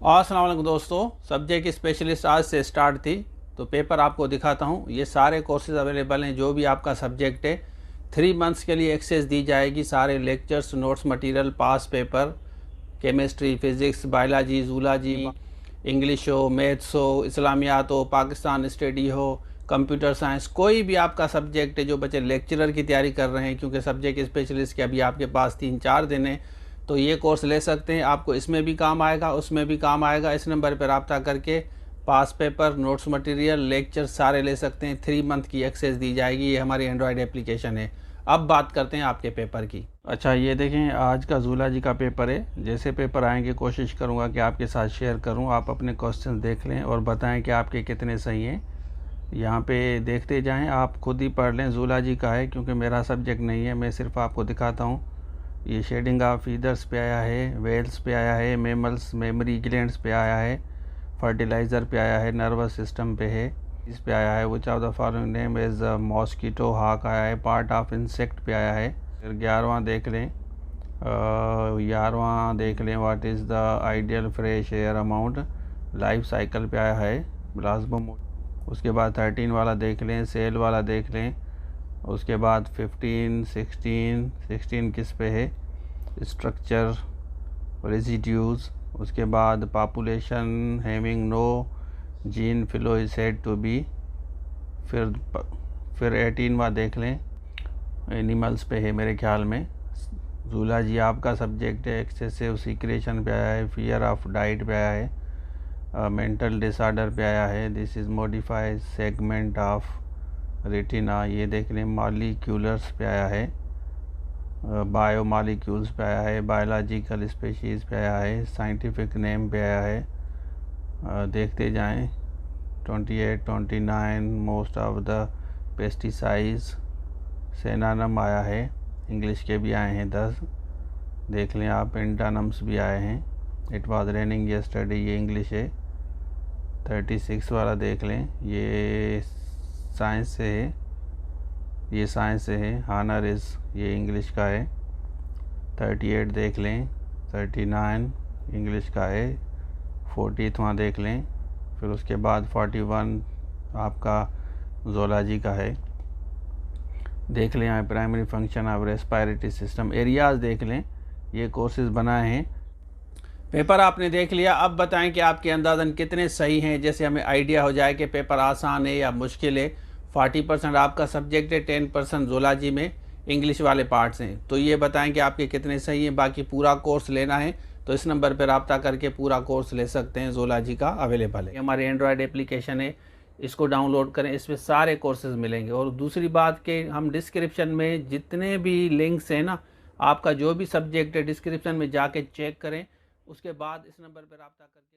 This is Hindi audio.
अस्सलाम वालेकुम दोस्तों, सब्जेक्ट स्पेशलिस्ट आज से स्टार्ट थी तो पेपर आपको दिखाता हूँ। ये सारे कोर्सेज अवेलेबल हैं, जो भी आपका सब्जेक्ट है 3 मंथ्स के लिए एक्सेस दी जाएगी। सारे lectures, notes material, pass paper, chemistry, physics, biology, zoology, English हो, मैथ्स हो, इस्लामियात हो, पाकिस्तान स्टडी हो, कंप्यूटर साइंस, कोई भी आपका सब्जेक्ट है। जो बच्चे लेक्चरर की तैयारी कर रहे हैं, क्योंकि सब्जेक्ट स्पेशलिस्ट के अभी आपके पास 3-4 दिन है, तो ये कोर्स ले सकते हैं। आपको इसमें भी काम आएगा, उसमें भी काम आएगा। इस नंबर पर रब्ता करके पास पेपर, नोट्स मटेरियल, लेक्चर सारे ले सकते हैं। 3 मंथ की एक्सेस दी जाएगी। ये हमारी एंड्रॉयड एप्लीकेशन है। अब बात करते हैं आपके पेपर की। अच्छा, ये देखें, आज का जूलॉजी का पेपर है। जैसे पेपर आएंगे कोशिश करूँगा कि आपके साथ शेयर करूँ। आप अपने क्वेश्चन देख लें और बताएं कि आपके कितने सही हैं। यहाँ पे देखते जाएं, आप खुद ही पढ़ लें। जूलॉजी का है, क्योंकि मेरा सब्जेक्ट नहीं है, मैं सिर्फ आपको दिखाता हूँ। ये शेडिंग ऑफ फीदर्स पे आया है, वेल्स पे आया है, मेमल्स, मेमरी ग्लैंड्स पे आया है, फर्टिलाइज़र पे आया है, नर्वस सिस्टम पे है, इस पे आया है। Which of the following name is mosquito, हाक आया है, पार्ट ऑफ इंसेक्ट पे आया है। फिर 11वां देख लें, 11वां देख लें, what is the ideal fresh air amount, life cycle पे आया है, प्लाज्मा। उसके बाद 13 वाला देख लें, सेल वाला देख लें। उसके बाद 15, 16 किस पे है, स्ट्रक्चर, रेजिड्यूज। उसके बाद population having no gene flow is said to be. फिर 18वां देख लें, एनिमल्स पे है मेरे ख्याल में। जूलॉजी आपका सब्जेक्ट है। एक्सेसिव सीक्रेशन पे आया है, फियर ऑफ डाइट पे आया है, मेंटल डिसऑर्डर पे आया है, this is modified segment of retina. ये देख लें, मॉलिक्यूलर्स पे आया है, बायो मॉलिक्यूल्स पे आया है, बायोलॉजिकल स्पीशीज़ पे आया है, साइंटिफिक नेम पे आया है। देखते जाएं। 28, 29 मोस्ट ऑफ द पेस्टिसाइड्स, सेनानम आया है। इंग्लिश के भी आए हैं 10, देख लें आप। एंटानम्स भी आए हैं। इट वाज रेनिंग यस्टरडे, ये इंग्लिश है। 36 वाला देख लें, ये साइंस से है, ये साइंस से है। हानर इज़, ये इंग्लिश का है। 38 देख लें, 39 इंग्लिश का है। 40वां देख लें। फिर उसके बाद 41 आपका जोलॉजी का है। देख लें यहाँ primary function of respiratory system, areas देख लें। ये कोर्सेज बनाए हैं। पेपर आपने देख लिया। अब बताएं कि आपके अंदाज़न कितने सही हैं, जैसे हमें आइडिया हो जाए कि पेपर आसान है या मुश्किल है। 40% आपका सब्जेक्ट है, 10% जूलॉजी में इंग्लिश वाले पार्ट्स हैं। तो ये बताएं कि आपके कितने सही हैं। बाकी पूरा कोर्स लेना है तो इस नंबर पर रब्ता करके पूरा कोर्स ले सकते हैं। जूलॉजी का अवेलेबल है। हमारी एंड्रॉयड एप्लीकेशन है, इसको डाउनलोड करें, इसमें सारे कोर्सेज मिलेंगे। और दूसरी बात कि हम डिस्क्रिप्शन में जितने भी लिंक्स हैं ना, आपका जो भी सब्जेक्ट है डिस्क्रिप्शन में जाके चेक करें। उसके बाद इस नंबर पर रब्ता करके